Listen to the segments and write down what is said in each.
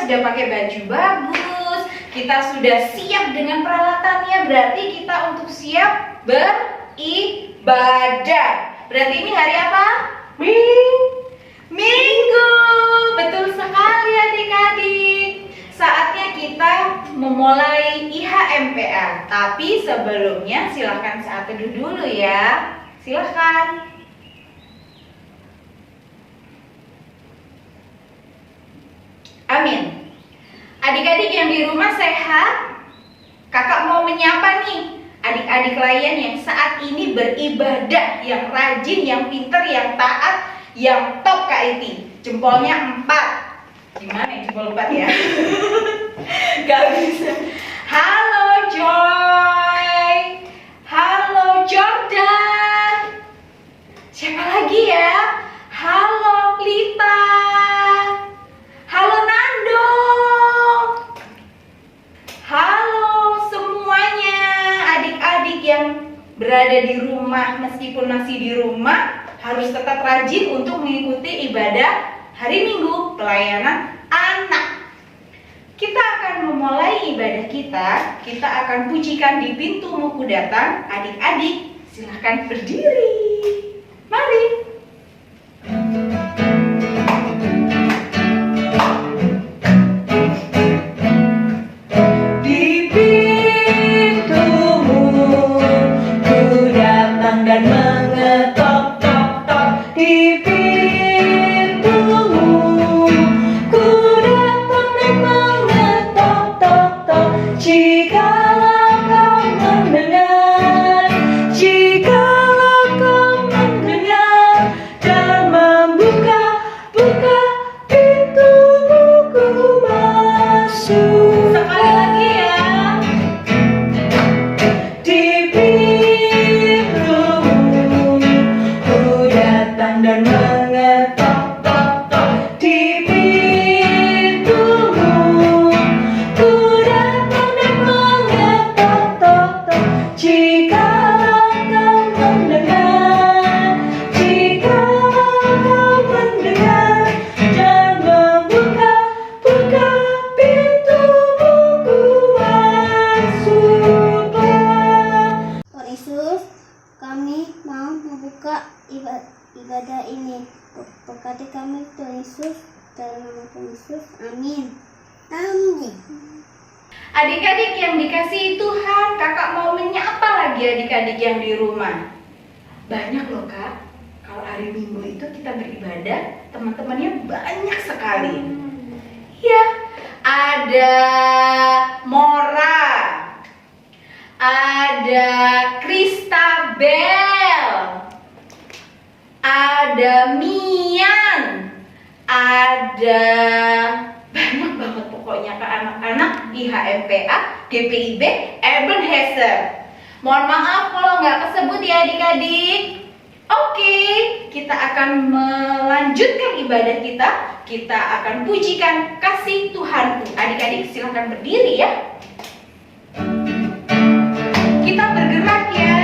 sudah pakai baju bagus, kita sudah siap dengan peralatannya, berarti kita untuk siap beribadah. Berarti ini hari apa? Minggu. Betul sekali adik-adik. Saatnya kita memulai IHMPA. Tapi sebelumnya silahkan saat teduh dulu ya. Silahkan. Amin. Adik-adik yang di rumah sehat? Kakak mau menyapa nih adik-adik lain yang saat ini beribadah, yang rajin, yang pinter, yang taat, yang top Kak Iti. Jempolnya 4. Gimana ya jempol 4 ya? Gak bisa. Halo Joy. Halo Jordan. Siapa lagi ya? Halo Lita. Halo Nando. Halo semuanya adik-adik yang berada di rumah. Meskipun masih di rumah, harus tetap rajin untuk mengikuti ibadah hari Minggu, pelayanan anak. Kita akan memulai ibadah kita. Kita akan pujikan di pintumu ku datang. Adik-adik silahkan berdiri. Mari. Ibadah ini berkati kami Tuhan Yesus, dalam nama Tuhan Yesus, amin. Amin. Adik-adik yang dikasihi Tuhan, kakak mau menyapa lagi adik-adik yang di rumah. Banyak loh kak, kalau hari Minggu itu kita beribadah, teman-temannya banyak sekali. Ya, ada Mora, ada Kristabel, ada Mian, ada banyak banget pokoknya ke anak-anak IHMPA, GPIB, Ebenezer. Mohon maaf kalau nggak kesebut ya adik-adik. Oke, kita akan melanjutkan ibadah kita. Kita akan pujikan kasih Tuhanku. Adik-adik silahkan berdiri ya. Kita bergerak ya.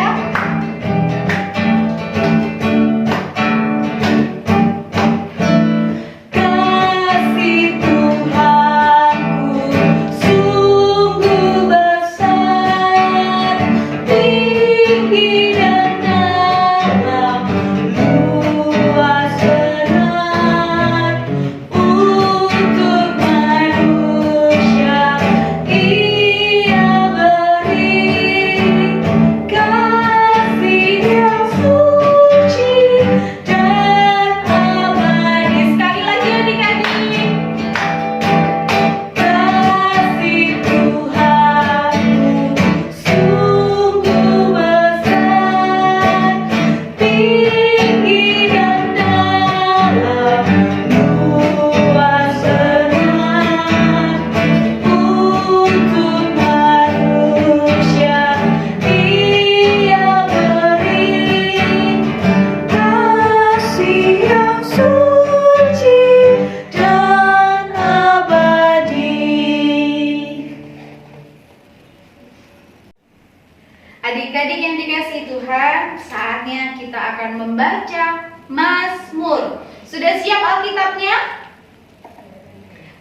Adik-adik yang dikasihi Tuhan, saatnya kita akan membaca Mazmur. Sudah siap Alkitabnya?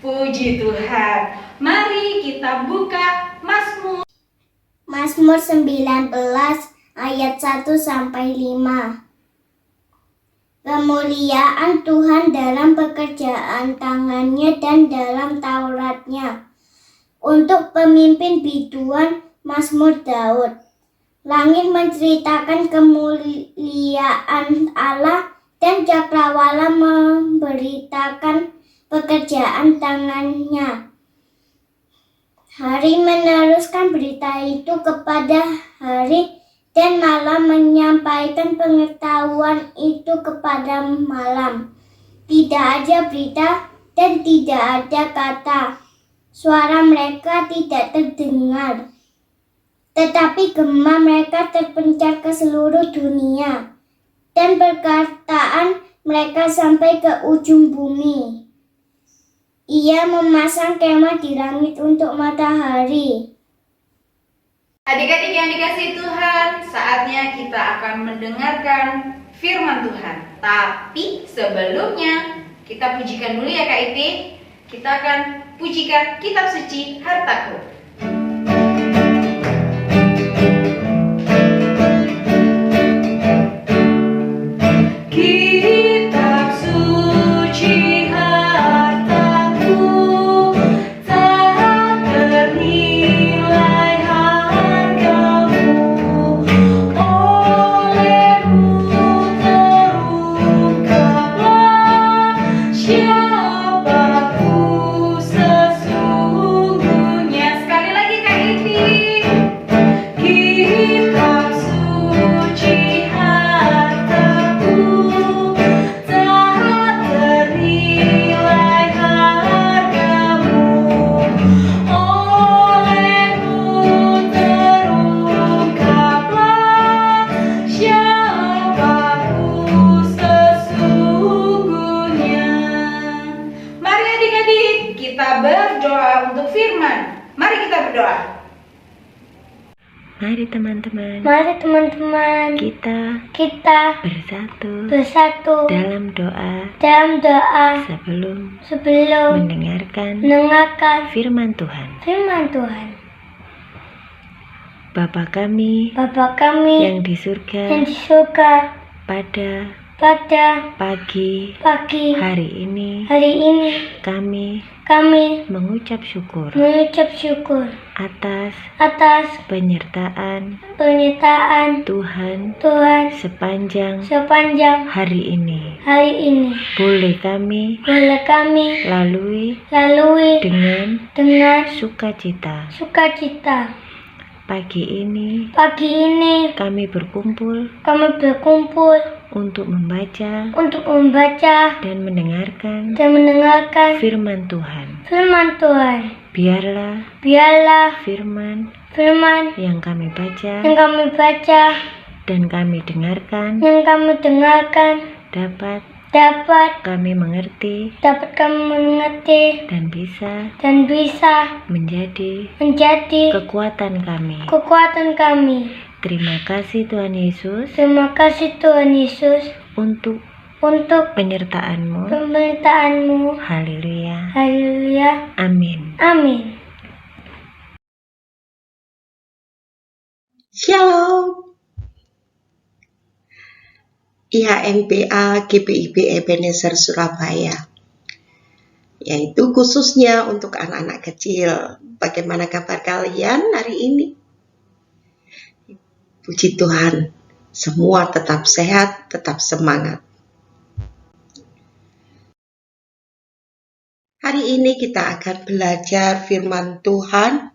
Puji Tuhan. Mari kita buka Mazmur. Mazmur 19 ayat 1 sampai 5. Kemuliaan Tuhan dalam pekerjaan tangannya dan dalam Tauratnya. Untuk pemimpin biduan Mazmur Daud. Langit menceritakan kemuliaan Allah dan cakrawala memberitakan pekerjaan tangannya. Hari meneruskan berita itu kepada hari dan malam menyampaikan pengetahuan itu kepada malam. Tidak ada berita dan tidak ada kata. Suara mereka tidak terdengar. Tetapi gema mereka terpencar ke seluruh dunia. Dan perkataan mereka sampai ke ujung bumi. Ia memasang kemah di langit untuk matahari. Adik-adik yang dikasihi Tuhan, saatnya kita akan mendengarkan firman Tuhan. Tapi sebelumnya kita pujikan dulu ya Kak Ipi. Kita akan pujikan kitab suci Hartaku. Mari teman-teman, Kita bersatu dalam doa sebelum mendengarkan firman Tuhan. Bapa kami yang di surga, pada pagi hari ini kami mengucap syukur atas penyertaan Tuhan sepanjang hari ini. Boleh kami lalui dengan sukacita. Pagi ini kami berkumpul untuk membaca dan mendengarkan firman Tuhan. Biarlah firman yang kami baca dan kami dengarkan dapat kami mengerti dan bisa menjadi kekuatan kami. Terima kasih Tuhan Yesus untuk penyertaan-Mu. Haleluya. Amin. Shalom. IHMPA GPIB Ebenezer Surabaya, yaitu khususnya untuk anak-anak kecil. Bagaimana kabar kalian hari ini? Puji Tuhan, semua tetap sehat, tetap semangat. Hari ini kita akan belajar firman Tuhan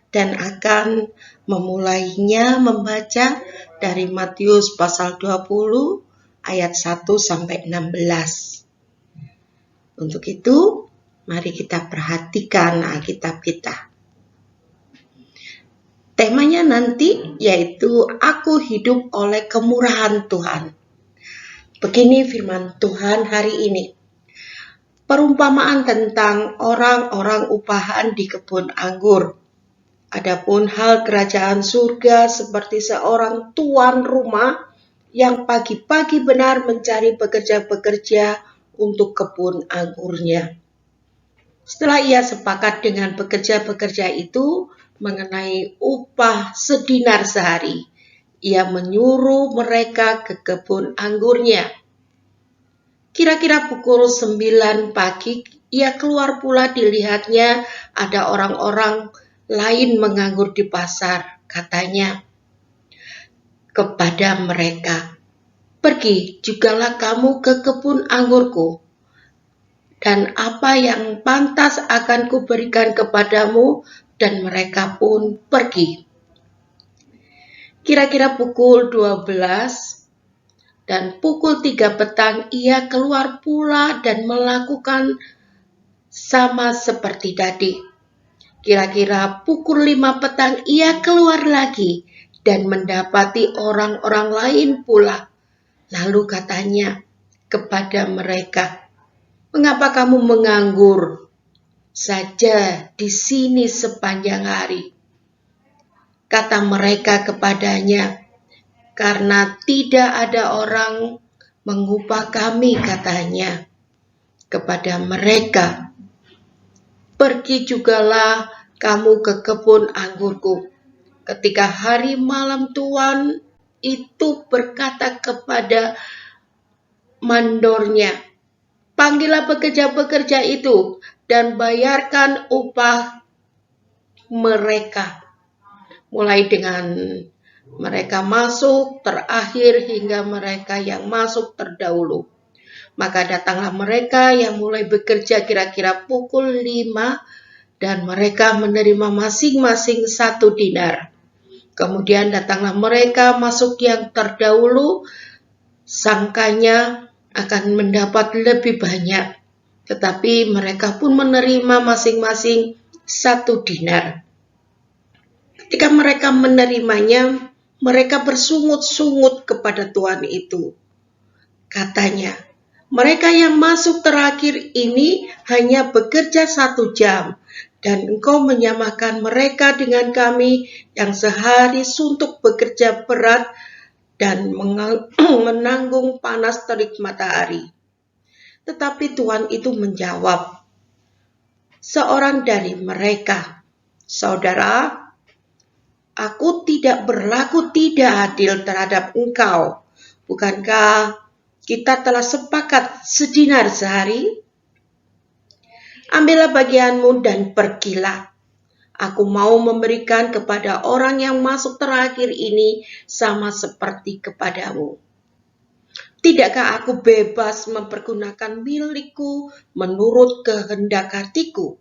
dan akan memulainya membaca dari Matius pasal 20 ayat 1 sampai 16. Untuk itu, mari kita perhatikan Alkitab kita. Temanya nanti yaitu aku hidup oleh kemurahan Tuhan. Begini firman Tuhan hari ini. Perumpamaan tentang orang-orang upahan di kebun anggur. Adapun hal kerajaan surga seperti seorang tuan rumah yang pagi-pagi benar mencari pekerja-pekerja untuk kebun anggurnya. Setelah ia sepakat dengan pekerja-pekerja itu mengenai upah sedinar sehari, ia menyuruh mereka ke kebun anggurnya. Kira-kira pukul 9 pagi, ia keluar pula, dilihatnya ada orang-orang lain menganggur di pasar. Katanya kepada mereka, "Pergi jugalah kamu ke kebun anggurku, dan apa yang pantas akan kuberikan kepadamu." Dan mereka pun pergi. Kira-kira pukul 12 dan pukul 3 petang ia keluar pula dan melakukan sama seperti tadi. Kira-kira pukul 5 petang ia keluar lagi dan mendapati orang-orang lain pula. Lalu katanya kepada mereka, "Mengapa kamu menganggur saja di sini sepanjang hari?" Kata mereka kepadanya, "Karena tidak ada orang mengupah kami," katanya kepada mereka. "Pergi jugalah kamu ke kebun anggurku." Ketika hari malam, tuan itu berkata kepada mandornya, "Panggillah pekerja-pekerja itu dan bayarkan upah mereka, mulai dengan mereka masuk terakhir hingga mereka yang masuk terdahulu." Maka datanglah mereka yang mulai bekerja kira-kira pukul 5 dan mereka menerima masing-masing 1 dinar. Kemudian datanglah mereka masuk yang terdahulu, sangkanya akan mendapat lebih banyak, tetapi mereka pun menerima masing-masing 1 dinar. Ketika mereka menerimanya, mereka bersungut-sungut kepada tuan itu. Katanya, "Mereka yang masuk terakhir ini hanya bekerja 1 jam, dan engkau menyamakan mereka dengan kami yang sehari suntuk bekerja berat dan menanggung panas terik matahari." Tetapi tuan itu menjawab seorang dari mereka, "Saudara, aku tidak berlaku tidak adil terhadap engkau. Bukankah kita telah sepakat sedinar sehari? Ambillah bagianmu dan pergilah. Aku mau memberikan kepada orang yang masuk terakhir ini sama seperti kepadamu. Tidakkah aku bebas mempergunakan milikku menurut kehendak hatiku?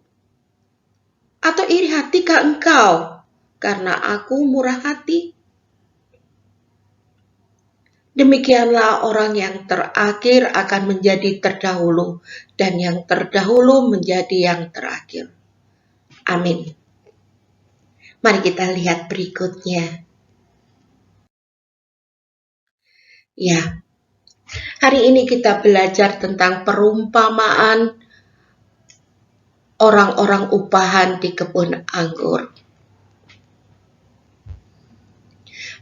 Atau iri hatikah engkau karena aku murah hati?" Demikianlah orang yang terakhir akan menjadi terdahulu, dan yang terdahulu menjadi yang terakhir. Amin. Mari kita lihat berikutnya. Ya, hari ini kita belajar tentang perumpamaan orang-orang upahan di kebun anggur.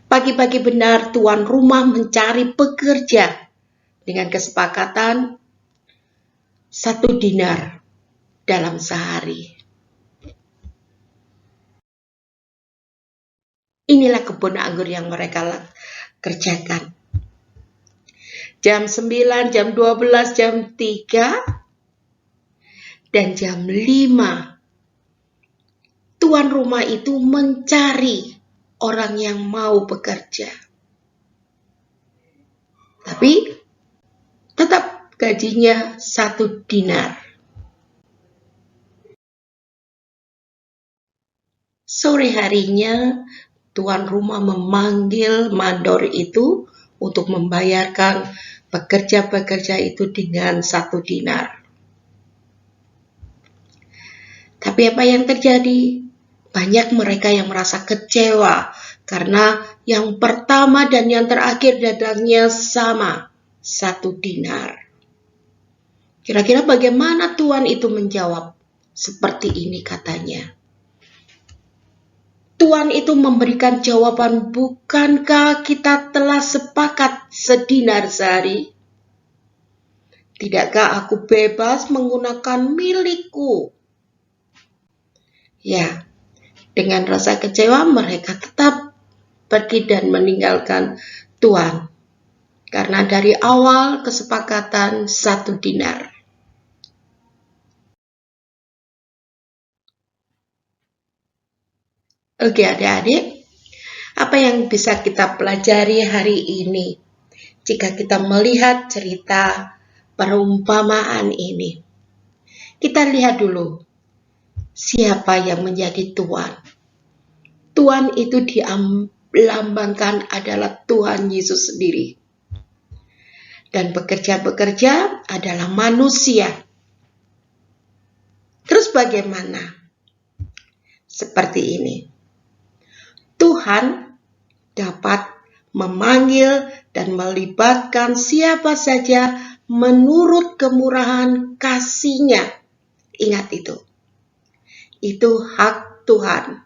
Pagi-pagi benar tuan rumah mencari pekerja dengan kesepakatan 1 dinar dalam sehari. Inilah kebun anggur yang mereka kerjakan. Jam 9, jam 12, jam 3, dan jam 5. Tuan rumah itu mencari orang yang mau bekerja. Tapi tetap gajinya 1 dinar. Sore harinya, tuan rumah memanggil mandor itu untuk membayarkan pekerja-pekerja itu dengan 1 dinar. Tapi apa yang terjadi? Banyak mereka yang merasa kecewa karena yang pertama dan yang terakhir datangnya sama, 1 dinar. Kira-kira bagaimana tuan itu menjawab? Seperti ini katanya. Tuan itu memberikan jawaban, "Bukankah kita telah sepakat sedinar sehari? Tidakkah aku bebas menggunakan milikku Ya, dengan rasa kecewa mereka tetap pergi dan meninggalkan Tuhan. Karena dari awal kesepakatan 1 dinar. Oke adik-adik, apa yang bisa kita pelajari hari ini jika kita melihat cerita perumpamaan ini? Kita lihat dulu, siapa yang menjadi Tuhan? Tuhan itu dilambangkan adalah Tuhan Yesus sendiri. Dan pekerja-pekerja adalah manusia. Terus bagaimana? Seperti ini. Tuhan dapat memanggil dan melibatkan siapa saja menurut kemurahan kasih-Nya. Ingat itu. Itu hak Tuhan.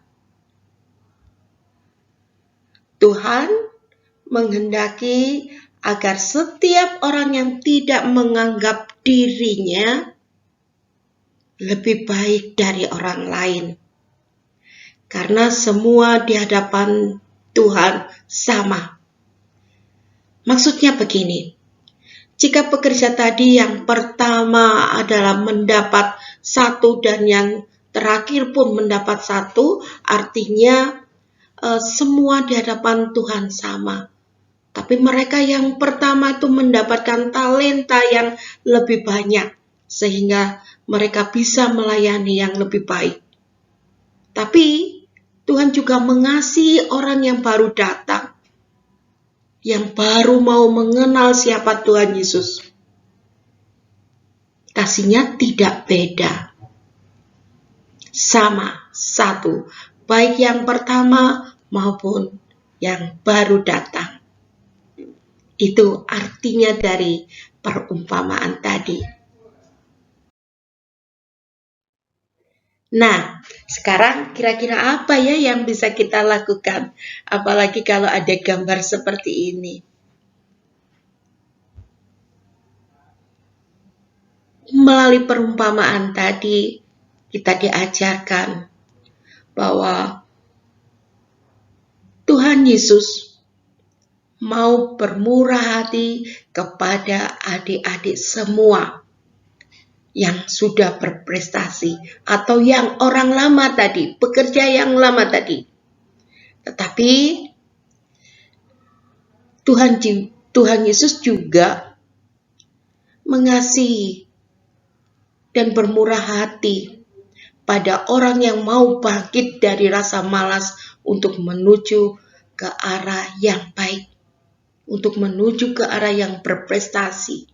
Tuhan menghendaki agar setiap orang yang tidak menganggap dirinya lebih baik dari orang lain. Karena semua di hadapan Tuhan sama. Maksudnya begini, jika pekerja tadi yang pertama adalah mendapat 1 dan yang terakhir pun mendapat 1, artinya semua di hadapan Tuhan sama. Tapi mereka yang pertama itu mendapatkan talenta yang lebih banyak, sehingga mereka bisa melayani yang lebih baik. Tapi Tuhan juga mengasihi orang yang baru datang, yang baru mau mengenal siapa Tuhan Yesus. Kasih-Nya tidak beda. Sama, 1, baik yang pertama maupun yang baru datang. Itu artinya dari perumpamaan tadi. Nah, sekarang kira-kira apa ya yang bisa kita lakukan? Apalagi kalau ada gambar seperti ini. Melalui perumpamaan tadi, kita diajarkan bahwa Tuhan Yesus mau bermurah hati kepada adik-adik semua yang sudah berprestasi atau yang orang lama tadi, pekerja yang lama tadi. Tetapi Tuhan Yesus juga mengasihi dan bermurah hati pada orang yang mau bangkit dari rasa malas untuk menuju ke arah yang baik, untuk menuju ke arah yang berprestasi.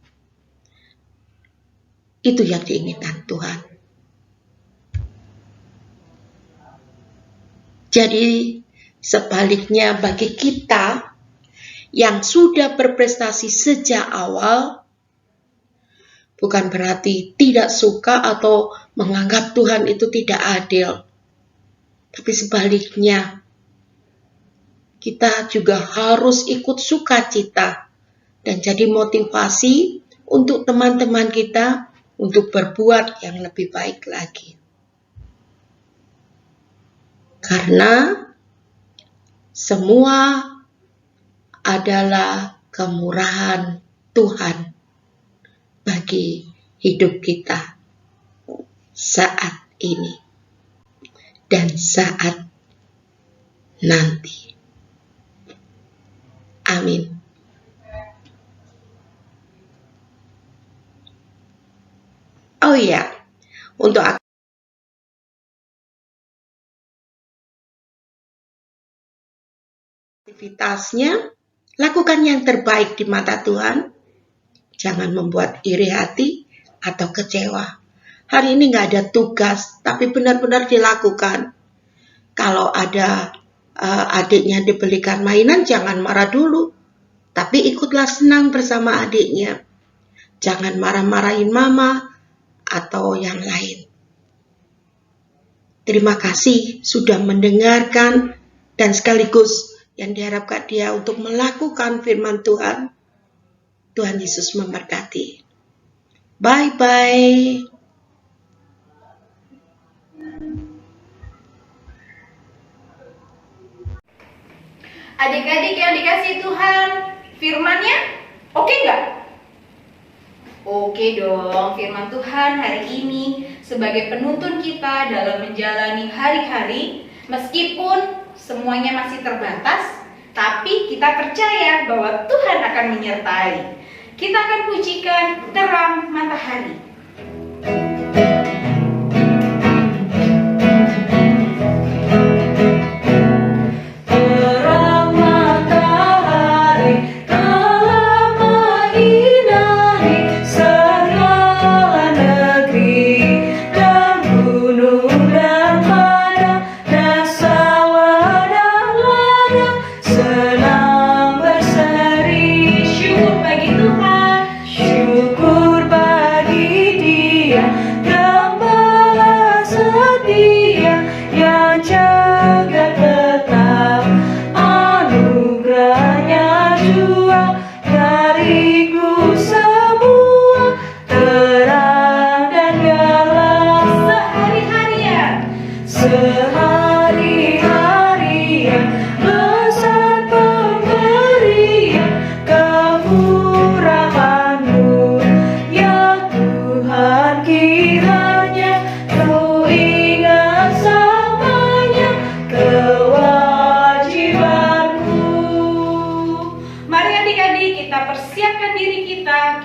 Itu yang diinginkan Tuhan. Jadi sebaliknya bagi kita yang sudah berprestasi sejak awal, bukan berarti tidak suka atau menganggap Tuhan itu tidak adil. Tapi sebaliknya, kita juga harus ikut sukacita dan jadi motivasi untuk teman-teman kita untuk berbuat yang lebih baik lagi. Karena semua adalah kemurahan Tuhan bagi hidup kita saat ini dan saat nanti. Amin. Oh iya, untuk aktivitasnya, lakukan yang terbaik di mata Tuhan. Jangan membuat iri hati atau kecewa. Hari ini nggak ada tugas, tapi benar-benar dilakukan. Kalau ada adiknya dibelikan mainan, jangan marah dulu. Tapi ikutlah senang bersama adiknya. Jangan marah-marahin mama atau yang lain. Terima kasih sudah mendengarkan dan sekaligus yang diharapkan dia untuk melakukan firman Tuhan. Tuhan Yesus memberkati. Bye-bye. Adik-adik yang dikasih Tuhan, firman-Nya oke nggak? Oke dong, firman Tuhan hari ini sebagai penuntun kita dalam menjalani hari-hari. Meskipun semuanya masih terbatas, tapi kita percaya bahwa Tuhan akan menyertai. Kita akan pujikan terang matahari.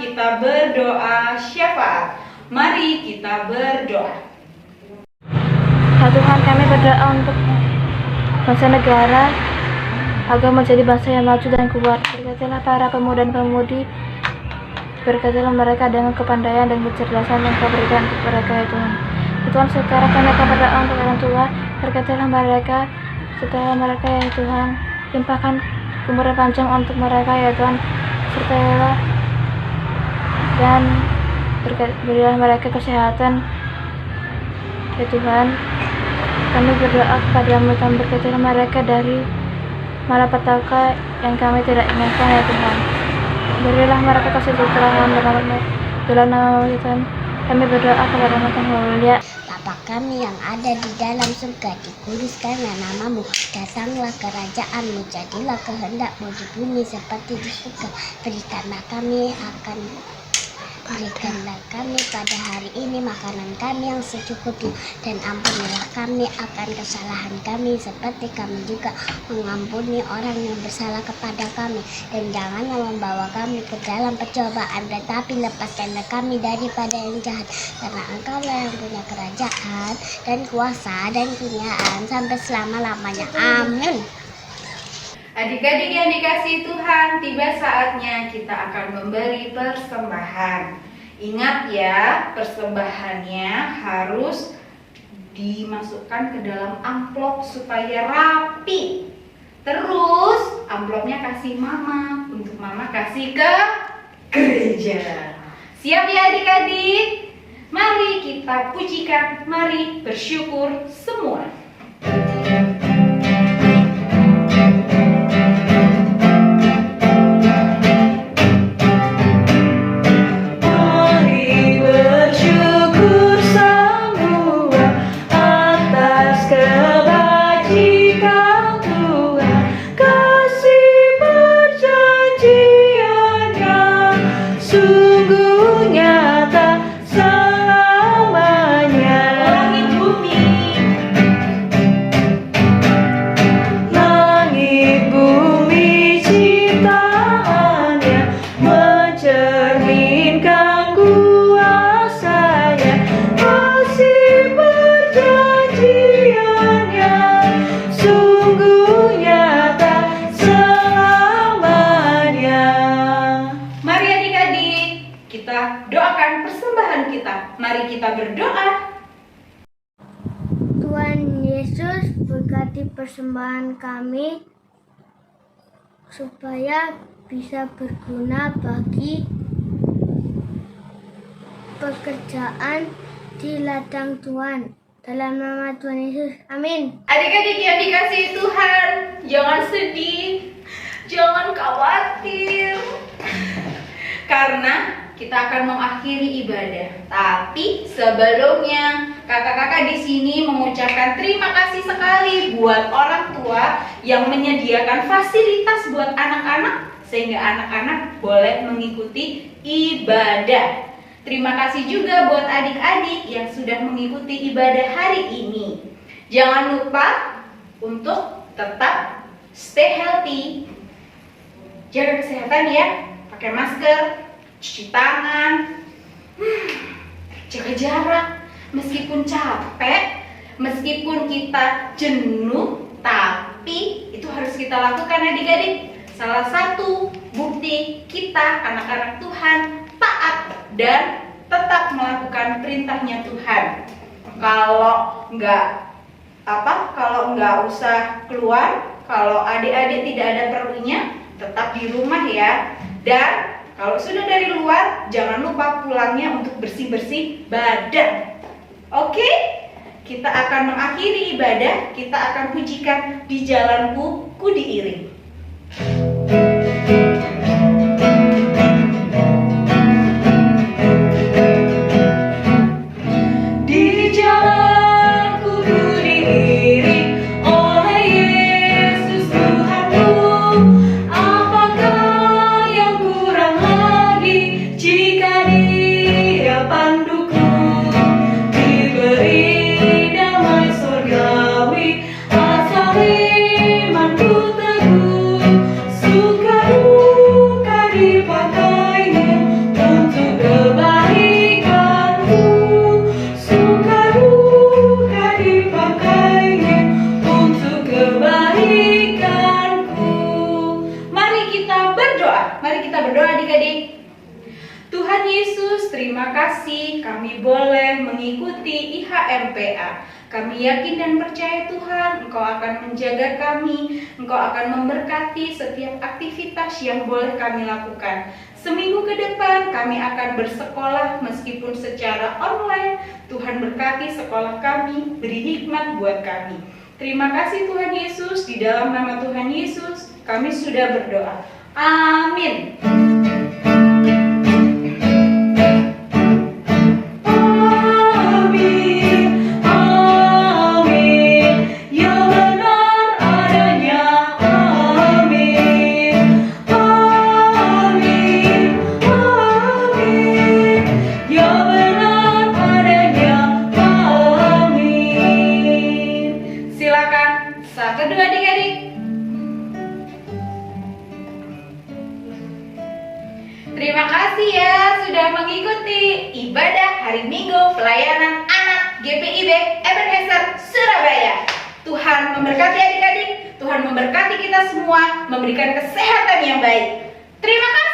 Kita berdoa syafaat. Mari kita berdoa. Ya Tuhan, kami berdoa untuk bangsa negara agar menjadi bangsa yang maju dan kuat. Berkatilah para pemuda dan pemudi, berkatilah mereka dengan kepandaian dan kecerdasan yang Kau berikan untuk mereka ya Tuhan. Ya Tuhan, sekarang kami akan berdoa untuk orang tua, berkatilah mereka, sertai mereka ya Tuhan, limpahkan umur panjang untuk mereka ya Tuhan, sertailah dan berilah mereka kesehatan ya Tuhan. Kami berdoa kepadamu, kami berkatilah mereka dari malapetaka yang kami tidak inginkan ya Tuhan. Berilah mereka kesejahteraan dalam nama Tuhan. Kami berdoa kepadamu Tuhan yang mulia. Bapa kami yang ada di dalam surga, dikuduskanlah namamu, datanglah kerajaanmu, jadilah kehendakmu di bumi seperti di surga. Berikanlah kami pada hari ini makanan kami yang secukupnya, dan ampunilah kami akan kesalahan kami seperti kami juga mengampuni orang yang bersalah kepada kami, dan janganlah membawa kami ke dalam percobaan, tetapi lepaskanlah kami daripada yang jahat, karena Engkaulah yang punya kerajaan dan kuasa dan kemuliaan sampai selama-lamanya. Amin. Adik-adik yang dikasihi Tuhan, tiba saatnya kita akan memberi persembahan. Ingat ya, persembahannya harus dimasukkan ke dalam amplop supaya rapi. Terus amplopnya kasih mama, untuk mama kasih ke gereja. Siap ya adik-adik? Mari kita pujikan, mari bersyukur semua. Mari kita berdoa. Tuhan Yesus, berkati persembahan kami supaya bisa berguna bagi pekerjaan di ladang Tuhan. Dalam nama Tuhan Yesus, amin. Adik-adik yang dikasihi Tuhan, jangan sedih, jangan khawatir, karena kita akan mengakhiri ibadah. Tapi sebelumnya Kakak-kakak di sini mengucapkan terima kasih sekali buat orang tua yang menyediakan fasilitas buat anak-anak sehingga anak-anak boleh mengikuti ibadah. Terima kasih juga buat adik-adik yang sudah mengikuti ibadah hari ini. Jangan lupa untuk tetap stay healthy. Jaga kesehatan ya, pakai masker, cuci tangan, jaga jarak. Meskipun capek, meskipun kita jenuh, tapi itu harus kita lakukan adik-adik. Salah satu bukti kita anak-anak Tuhan taat dan tetap melakukan perintahnya Tuhan. Kalau nggak usah keluar, kalau adik-adik tidak ada perlunya, tetap di rumah ya. Dan kalau sudah dari luar, jangan lupa pulangnya untuk bersih-bersih badan. Oke? Kita akan mengakhiri ibadah, kita akan pujikan di jalanku ku diiring. Mari kita berdoa adik-adik. Tuhan Yesus, terima kasih kami boleh mengikuti IHMPA. Kami yakin dan percaya Tuhan, Engkau akan menjaga kami, Engkau akan memberkati setiap aktivitas yang boleh kami lakukan. Seminggu ke depan kami akan bersekolah meskipun secara online. Tuhan berkati sekolah kami, beri hikmat buat kami. Terima kasih Tuhan Yesus, di dalam nama Tuhan Yesus kami sudah berdoa. Amin. Silakan saat teduh adik-adik. Terima kasih ya sudah mengikuti ibadah hari Minggu pelayanan anak GPIB Ebenezer Surabaya. Tuhan memberkati adik-adik, Tuhan memberkati kita semua, memberikan kesehatan yang baik. Terima kasih.